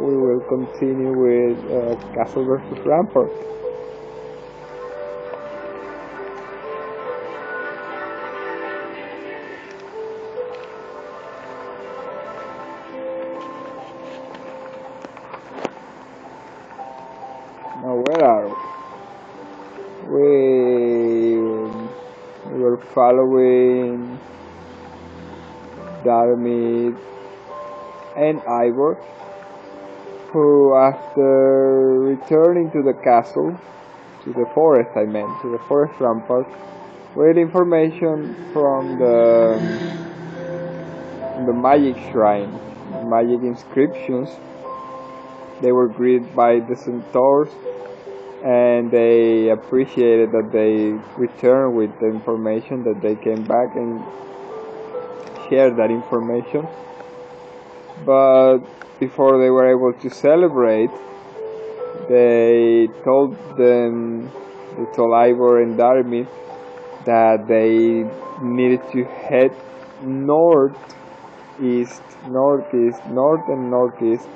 we will continue with Castle versus Rampart. Now where are we? We were following Darmid and Ivor, who after returning to the castle, to the forest to the forest rampart, with information from the magic shrine, magic inscriptions, they were greeted by the centaurs, and they appreciated that they returned with the information, that they came back and shared that information. But before they were able to celebrate, they told Ivor and Darmid that they needed to head north and northeast,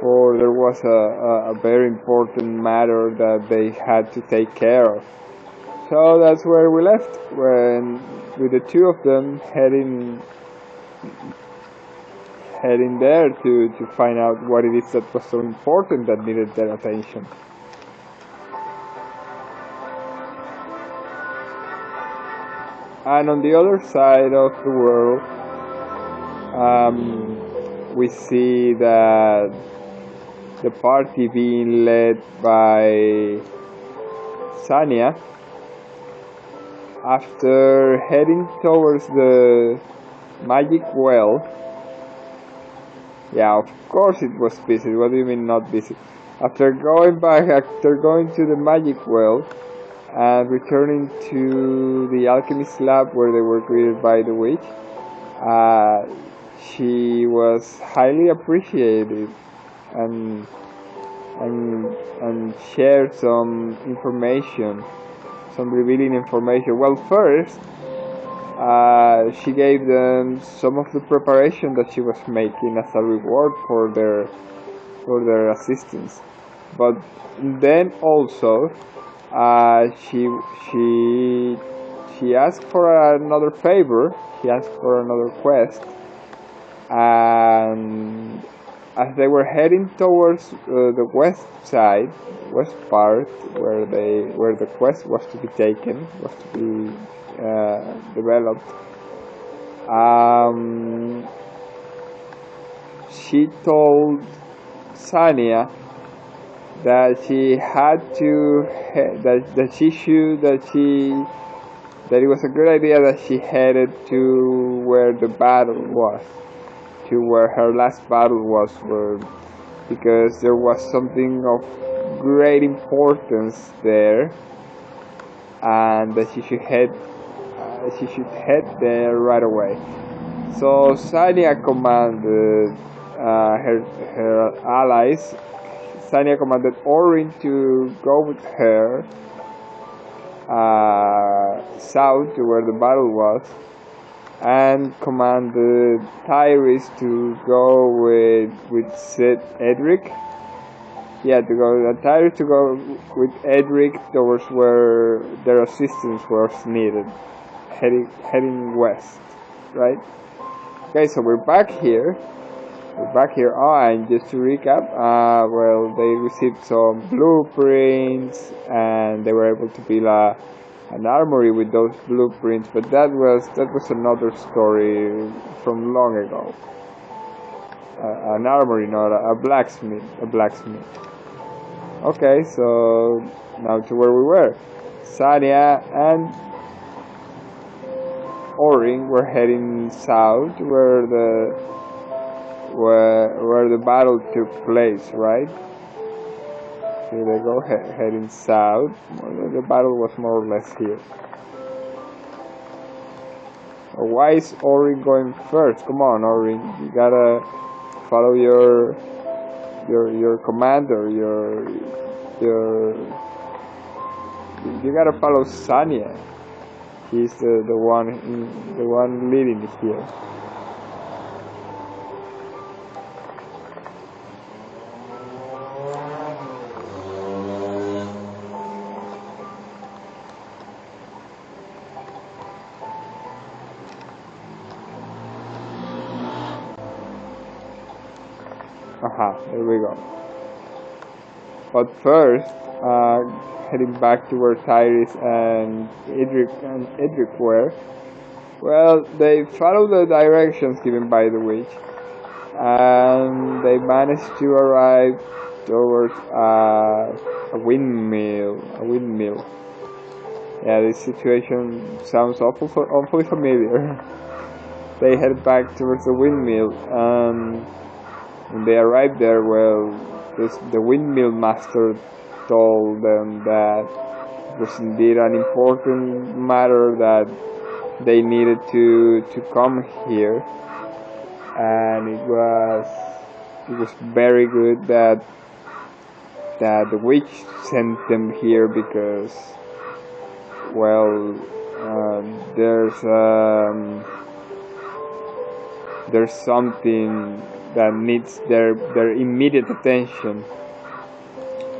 for there was a very important matter that they had to take care of. So that's where we left, with the two of them heading there to find out what it is that was so important that needed their attention. And on the other side of the world, we see that the party being led by Sania, after heading towards the magic well. Yeah, of course it was busy. What do you mean not busy? After going to the magic well and returning to the alchemist lab where they were greeted by the witch, she was highly appreciated and shared some information, some revealing information. Well, first, she gave them some of the preparation that she was making as a reward for their assistance. But then also, she asked for another favor. She asked for another quest, and as they were heading towards the west part, where the quest was to be taken, was to be developed, she told Sania that she had to that it was a good idea that she headed to where the battle was, to where her last battle was, because there was something of great importance there, and that she should head there right away. So Sania commanded her allies. Sania commanded Orin to go with her south to where the battle was, and commanded Tyrese to go with Sid Edric. Tyrese to go with Edric towards where their assistance was needed, heading west, right? Okay, so we're back here. And just to recap, they received some blueprints, and they were able to build an armory with those blueprints. But that was another story from long ago. An armory, not a blacksmith. Okay, so now to where we were. Sania and Orin were heading south, where the battle took place, right? Here they go, heading south. The battle was more or less here. Why is Orin going first? Come on, Orin, you gotta follow your commander. You gotta follow Sania. He's the one leading here. There we go. But first, heading back to where Tyrese and Edric were, well, they followed the directions given by the witch, and they managed to arrive towards a windmill. A windmill. Yeah, this situation sounds awfully familiar. They head back towards the windmill, and when they arrived there, well, the windmill master told them that it was indeed an important matter that they needed to come here, and it was very good that the witch sent them here because, well, there's something that needs their immediate attention.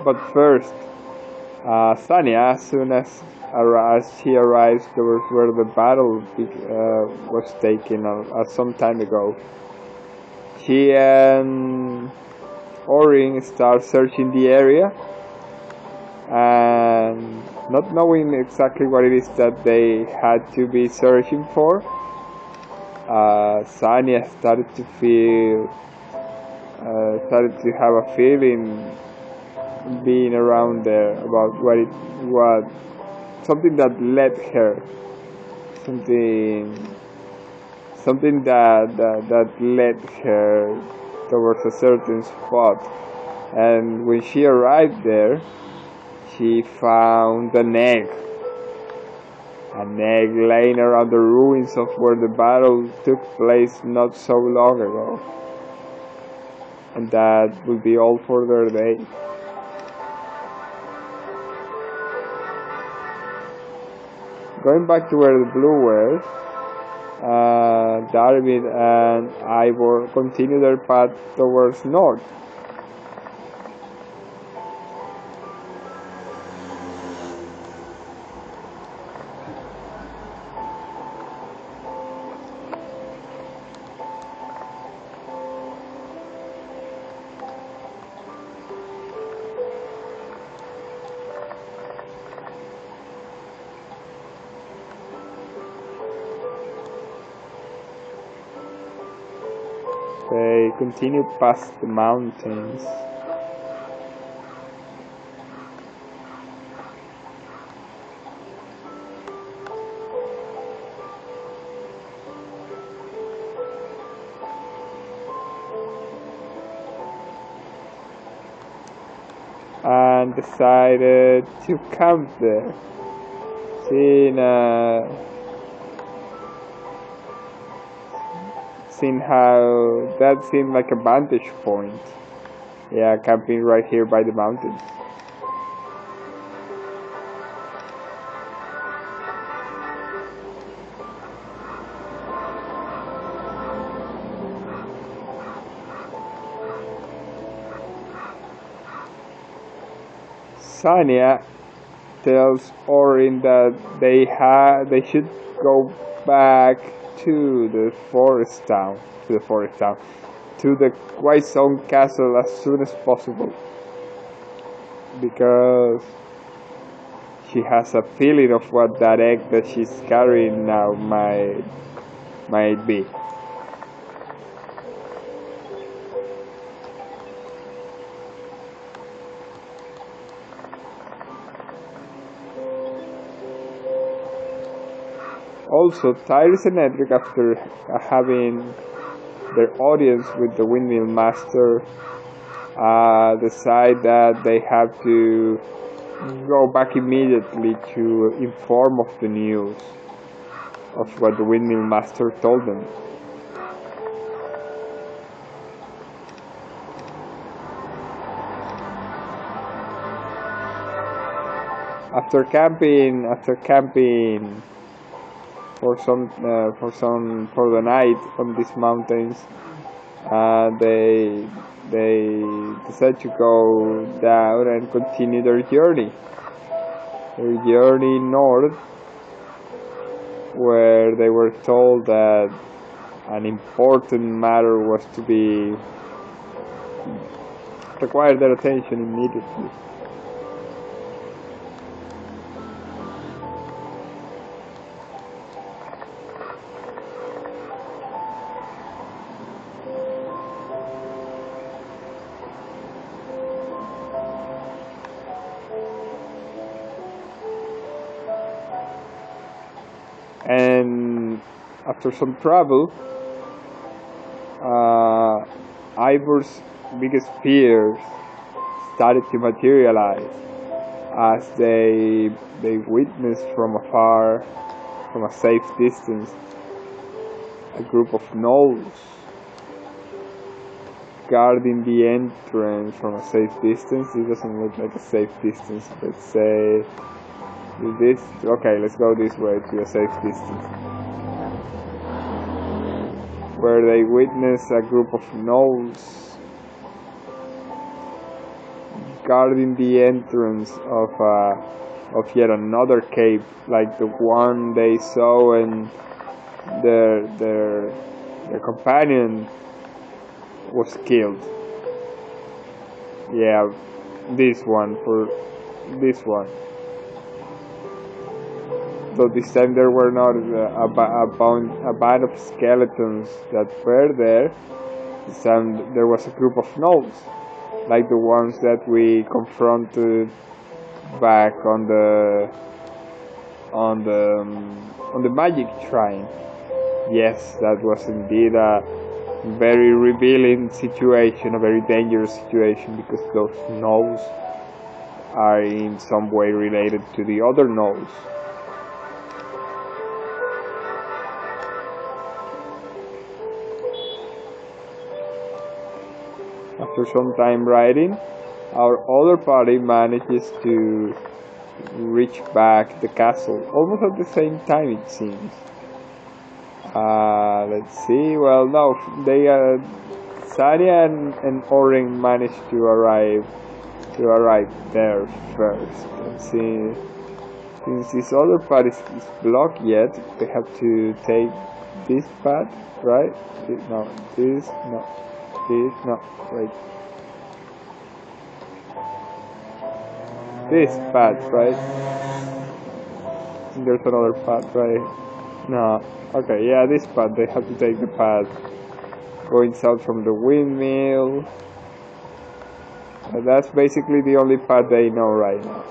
But first, Sanya, as soon as she arrives towards where the battle was taken some time ago, she and Orin start searching the area, and not knowing exactly what it is that they had to be searching for, Sanya started to have a feeling being around there about what something that led her, something that led her towards a certain spot. And when she arrived there, she found an egg laying around the ruins of where the battle took place not so long ago. And that will be all for their day. Going back to where the blue were, Darwin and Ivor continue their path towards north. They continue past the mountains. And decided to camp there. Seeing how that seemed like a vantage point. Yeah, camping right here by the mountains. Sanya tells Orin that they should go back to the forest town, to the White Stone Castle as soon as possible, because she has a feeling of what that egg that she's carrying now might be. Also, Tyrese and Edric, after having their audience with the windmill master, decide that they have to go back immediately to inform of the news of what the windmill master told them. After camping for the night on these mountains, they decide to go down and continue their journey north, where they were told that an important matter was to be require their attention immediately. And after some trouble, Ivor's biggest fears started to materialize as they witnessed from afar, from a safe distance, a group of gnolls guarding the entrance from a safe distance. It doesn't look like a safe distance. Let's say this. Okay, let's go this way to a safe distance, where they witness a group of gnolls guarding the entrance of yet another cave, like the one they saw, and their companion was killed. Yeah, this one. So this time there were not a band of skeletons that were there. This time there was a group of gnolls, like the ones that we confronted back on the magic shrine. Yes, that was indeed a very revealing situation, a very dangerous situation, because those gnolls are in some way related to the other gnolls. After some time riding, our other party manages to reach back the castle, almost at the same time it seems. Let's see, well no, Sanya and Orin managed to arrive there first. Let's see, since this other path is blocked yet, they have to take this path, right? No, this, no. No, wait. This path, right? There's another path, right? No. Okay, yeah, this path. They have to take the path going south from the windmill. That's basically the only path they know right now.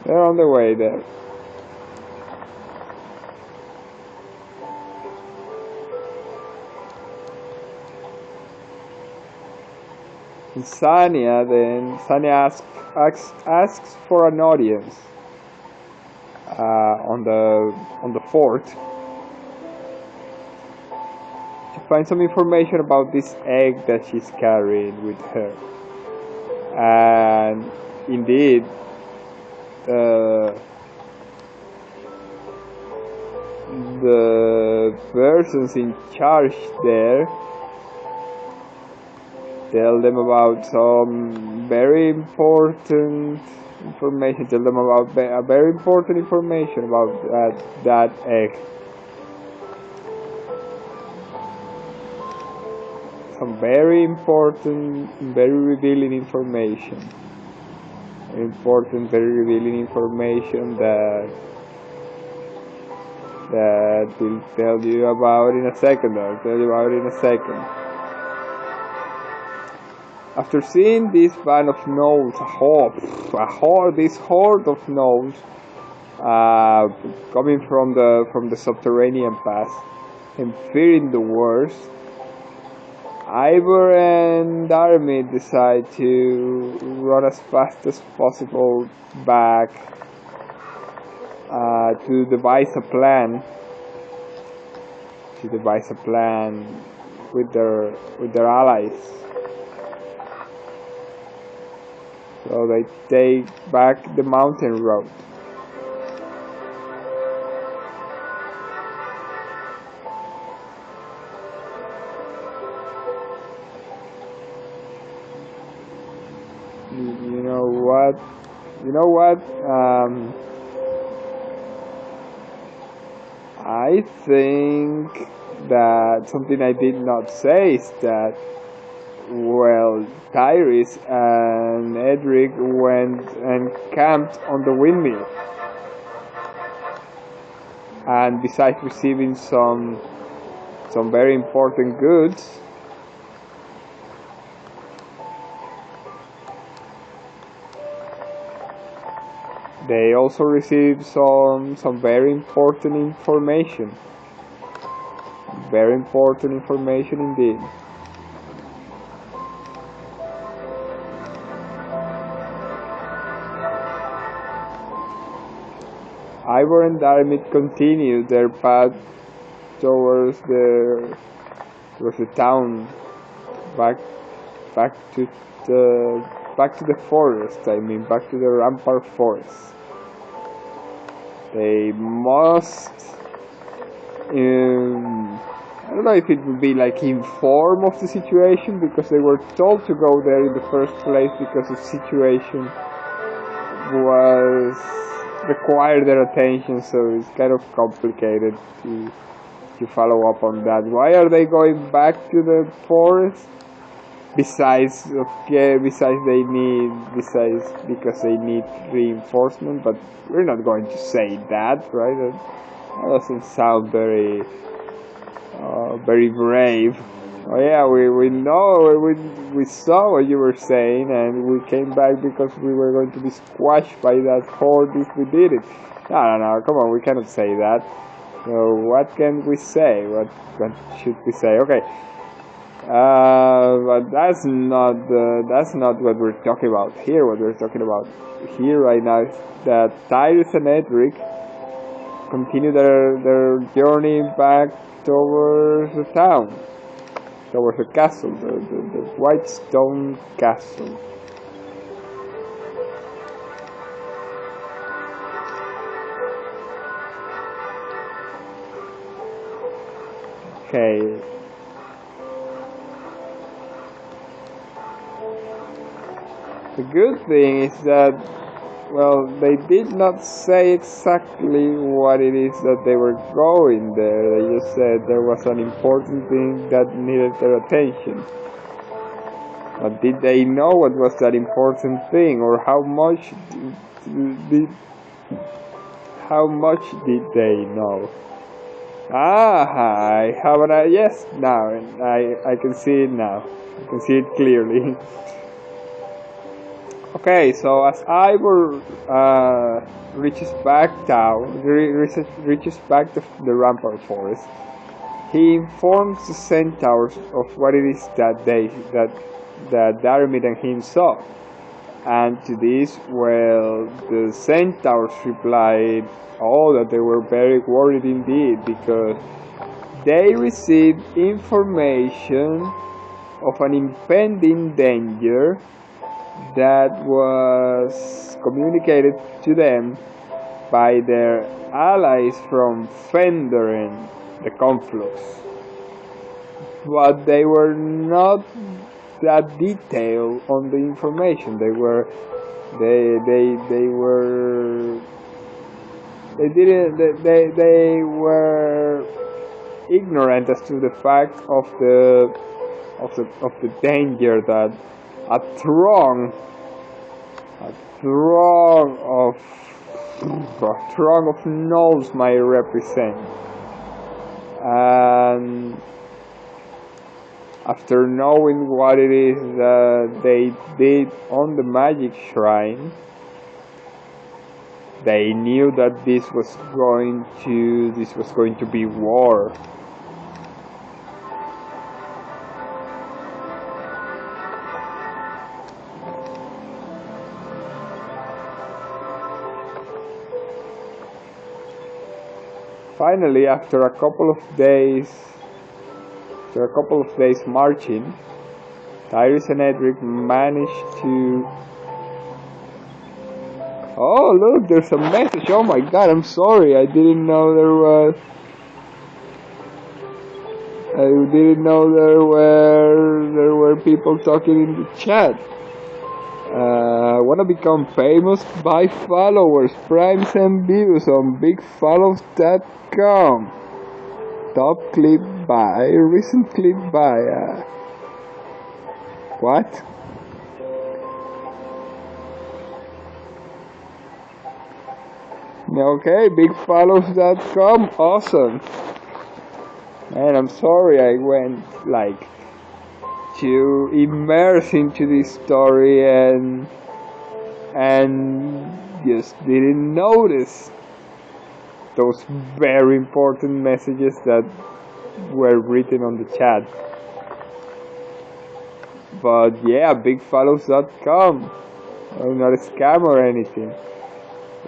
They're on the way there. And Sanya asks for an audience on the fort to find some information about this egg that she's carrying with her. And indeed, the persons in charge there tell them about some very important information. Tell them about a very important information about that egg. Some very important, very revealing information. Important, very revealing information that we'll tell you about in a second. I'll tell you about in a second. After seeing this band of gnolls, this horde of gnolls coming from the subterranean pass, and fearing the worst, Ivor and Darmy decide to run as fast as possible back to devise a plan. With their allies. So they take back the mountain road. You know what? You know what? I think that something I did not say is that, well, Tyrese and Edric went and camped on the windmill, and besides receiving some very important goods, they also received some very important information. Very important information indeed. Ivor and Darmit continued their path towards the town, back back to the forest. I mean, back to the Rampart Forest. They must. I don't know if it would be like inform of the situation, because they were told to go there in the first place because the situation was required their attention, so it's kind of complicated to follow up on that. Why are they going back to the forest? Besides because they need reinforcement, but we're not going to say that, right? That doesn't sound very brave. Oh yeah, we know, we saw what you were saying, and we came back because we were going to be squashed by that horde if we did it. No, come on, we cannot say that. So what can we say? What should we say? Okay, but that's not what we're talking about here. What we're talking about here right now is that Tyrus and Edric continue their journey back towards the town, towards the castle, the white stone castle. Okay. The good thing is that, well, they did not say exactly what it is that they were going there. They just said there was an important thing that needed their attention. But did they know what was that important thing, or how much did they know? I have an idea. Yes, now I can see it now. I can see it clearly. Okay, so as Ivor reaches back the Rampart Forest, he informs the centaurs of what it is that Darmid and him saw. And to this, well, the centaurs replied, that they were very worried indeed, because they received information of an impending danger that was communicated to them by their allies from Fenderen, the Conflux. But they were not that detailed on the information. They were ignorant as to the fact of the danger that a throng of gnolls might represent. And after knowing what it is that they did on the magic shrine, they knew that this was going to be war. Finally, after a couple of days marching, Tyrus and Edric managed to... Oh, look, there's a message. Oh my god, I'm sorry. I didn't know there were people talking in the chat. Wanna become famous? Buy followers, primes and views on bigfollows.com. Top clip by, recent clip by, what? Okay, bigfollows.com, awesome. And I'm sorry I went like to immerse into this story and just didn't notice those very important messages that were written on the chat. But yeah, bigfollows.com. I'm not a scam or anything.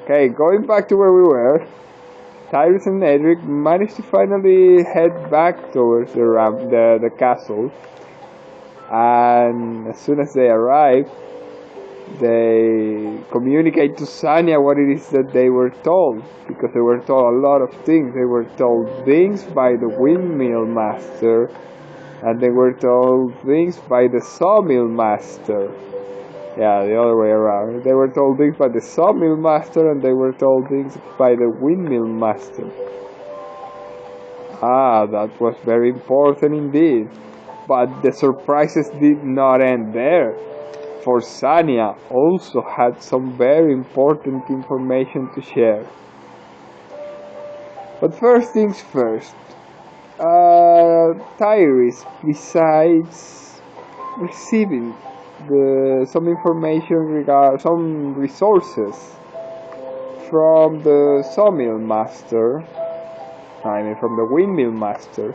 Okay, going back to where we were, Tyrus and Edric managed to finally head back towards the castle. And as soon as they arrive, they communicate to Sanya what it is that they were told, because they were told a lot of things. They were told things by the windmill master, and they were told things by the sawmill master. Yeah, the other way around. They were told things by the sawmill master, and they were told things by the windmill master. Ah, that was very important indeed. But the surprises did not end there, for Sanya also had some very important information to share. But first things first, Tyrese, besides receiving some information regarding some resources from the sawmill master, from the windmill master,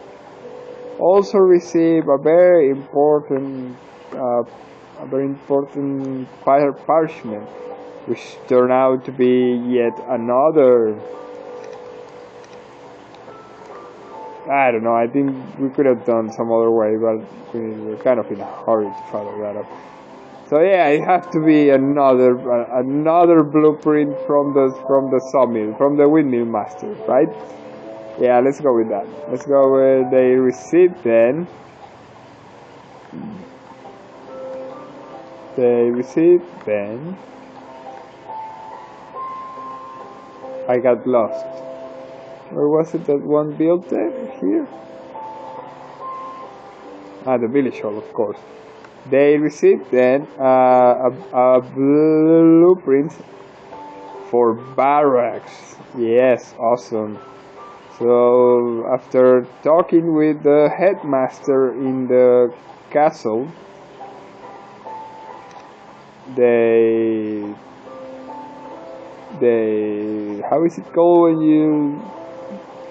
also receive a very important parchment, which turned out to be yet another. I don't know. I think we could have done some other way, but we're kind of in a hurry to follow that up. So yeah, it has to be another blueprint from the sawmill, from the windmill master, right? Yeah, let's go with that. Let's go with they received then. They received then. I got lost. Where was it that one built there? Here? Ah, the village hall, of course. They received then a blueprint for barracks. Yes, awesome. So after talking with the headmaster in the castle, they how is it called when you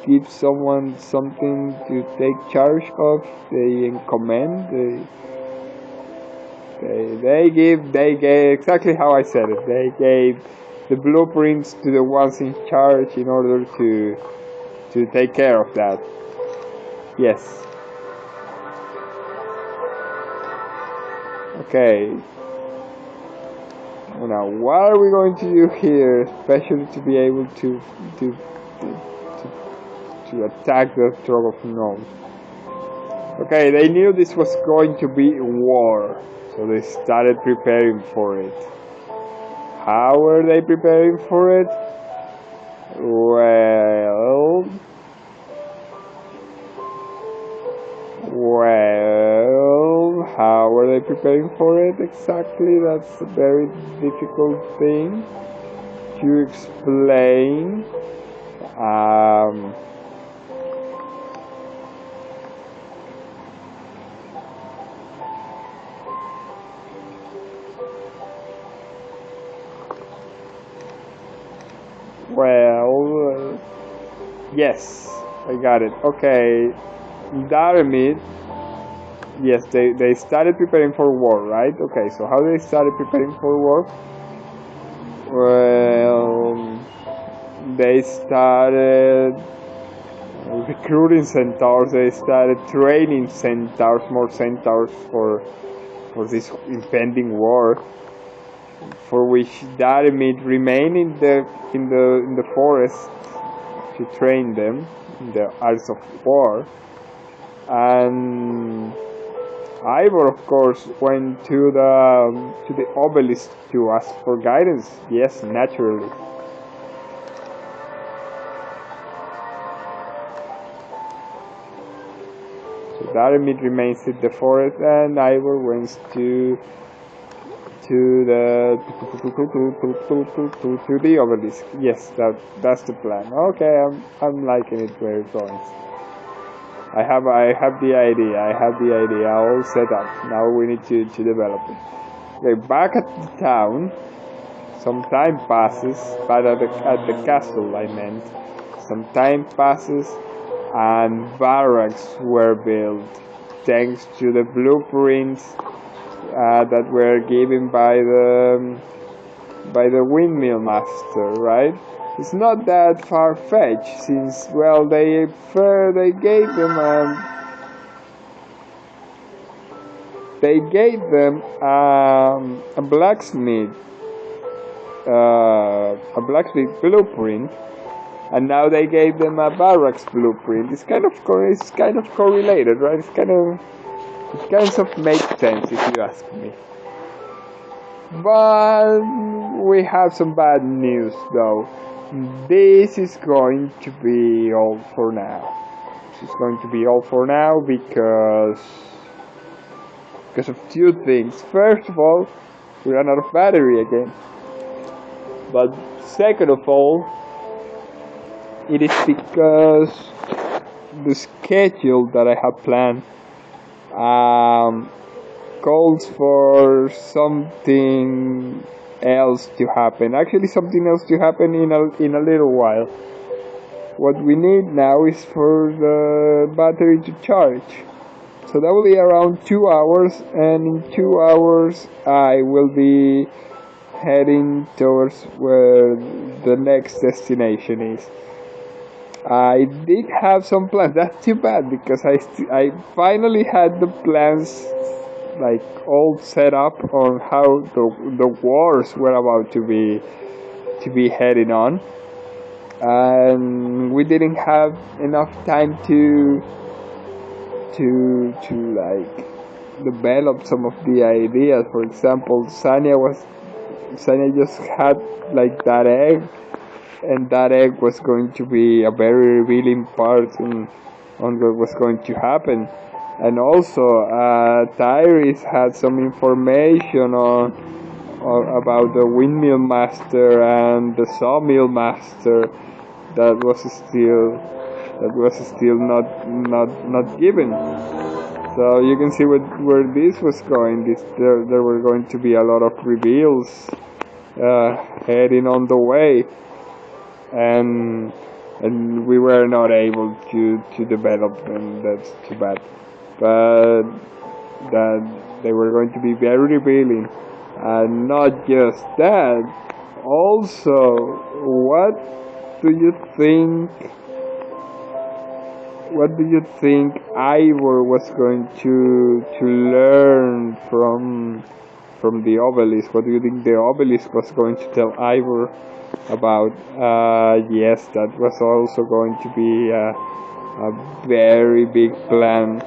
give someone something to take charge of? They commend. They gave exactly how I said it. They gave the blueprints to the ones in charge in order to take care of that. Yes. Okay. Now, what are we going to do here, especially to be able to attack the Throne of Gnome? Okay, they knew this was going to be war, so they started preparing for it. How were they preparing for it? Well, how are they preparing for it exactly? That's a very difficult thing to explain. Well, yes, I got it. Okay, Daramid. Yes, they started preparing for war, right? Okay, so how they started preparing for war? Well, they started recruiting centaurs. They started training centaurs, more centaurs for this impending war, for which Daramid remained in the forest to train them in the arts of war. And Ivor, of course, went to the obelisk to ask for guidance. Yes, naturally. So Daramid remains in the forest, and Ivor went to the to the obelisk. Yes, that's the plan. Okay, I'm liking it where it's going. I have the idea. I have the idea all set up. Now we need to develop it. Okay, back at the town, some time passes, but at the castle I meant. Some time passes, and barracks were built, thanks to the blueprints that were given by the windmill master, right? It's not that far-fetched, since well they gave them a blacksmith blueprint, and now they gave them a barracks blueprint. It's kind of correlated, right? It kind of makes sense if you ask me. But we have some bad news though. This is going to be all for now. This is going to be all for now because of two things. First of all, we ran out of battery again. But second of all, it is because the schedule that I have planned calls for something else to happen. Actually, something else to happen in a little while. What we need now is for the battery to charge. So that will be around 2 hours, and in 2 hours I will be heading towards where the next destination is. I did have some plans. That's too bad because I finally had the plans like all set up on how the wars were about to be heading on, and we didn't have enough time to like develop some of the ideas. For example, Sanya just had like that egg, and that egg was going to be a very revealing part on what was going to happen. And also, Tyrese had some information about the windmill master and the sawmill master that was still not given. So you can see where this was going. There were going to be a lot of reveals heading on the way, and we were not able to develop them. That's too bad. But that they were going to be very revealing, and not just that. Also, what do you think? What do you think Ivor was going to learn from the obelisk? What do you think the obelisk was going to tell Ivor about? Yes, that was also going to be a very big plan.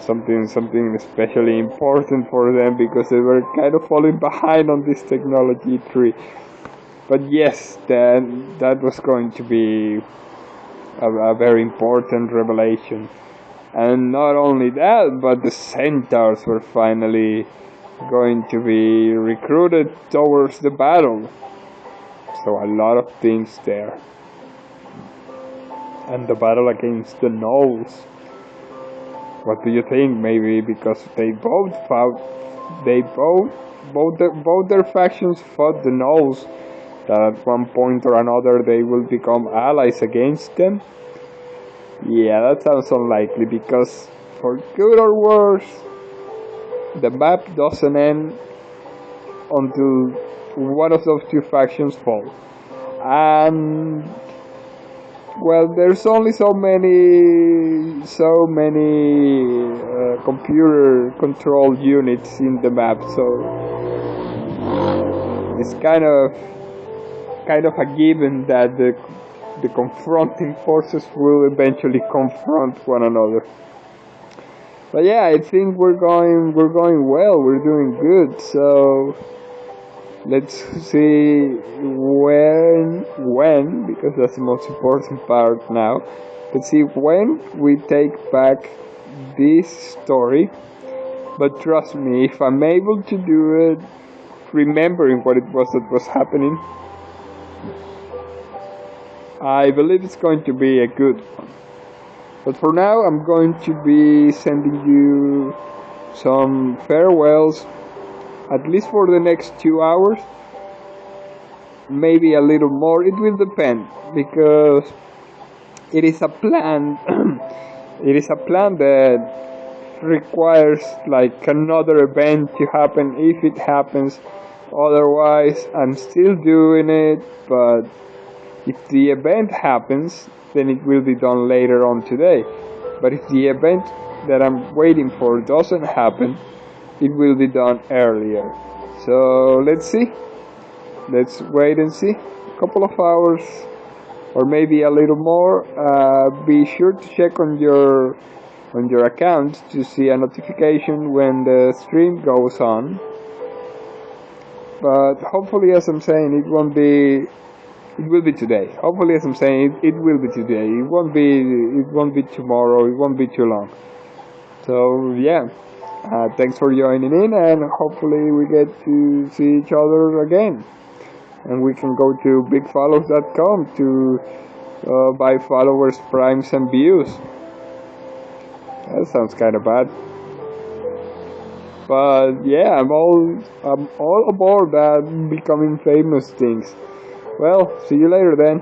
Something especially important for them because they were kind of falling behind on this technology tree. But yes, that was going to be a very important revelation. And not only that, but the centaurs were finally going to be recruited towards the battle. So a lot of things there. And the battle against the gnolls. What do you think? Maybe because they both their factions fought the gnolls, that at one point or another they will become allies against them? Yeah, that sounds unlikely because, for good or worse, the map doesn't end until one of those two factions fall. And well, there's only so many computer controlled units in the map, so it's kind of a given that the confronting forces will eventually confront one another. But yeah, I think we're going well. We're doing good. So let's see when because that's the most important part now. Let's see when we take back this story. But trust me, if I'm able to do it, remembering what it was that was happening, I believe it's going to be a good one. But for now, I'm going to be sending you some farewells, at least for the next 2 hours, maybe a little more. It will depend because it is a plan. It is a plan that requires like another event to happen if it happens. Otherwise, I'm still doing it, but if the event happens, then it will be done later on today. But if the event that I'm waiting for doesn't happen, it will be done earlier. So let's see. Let's wait and see. A couple of hours or maybe a little more. Be sure to check on your account to see a notification when the stream goes on. But hopefully, as I'm saying, it will be today. Hopefully, as I'm saying, it will be today. It won't be tomorrow. It won't be too long. So yeah, thanks for joining in, and hopefully we get to see each other again. And we can go to bigfollows.com to buy followers, primes, and views. That sounds kind of bad. But yeah, I'm all aboard that becoming famous things. Well, see you later then.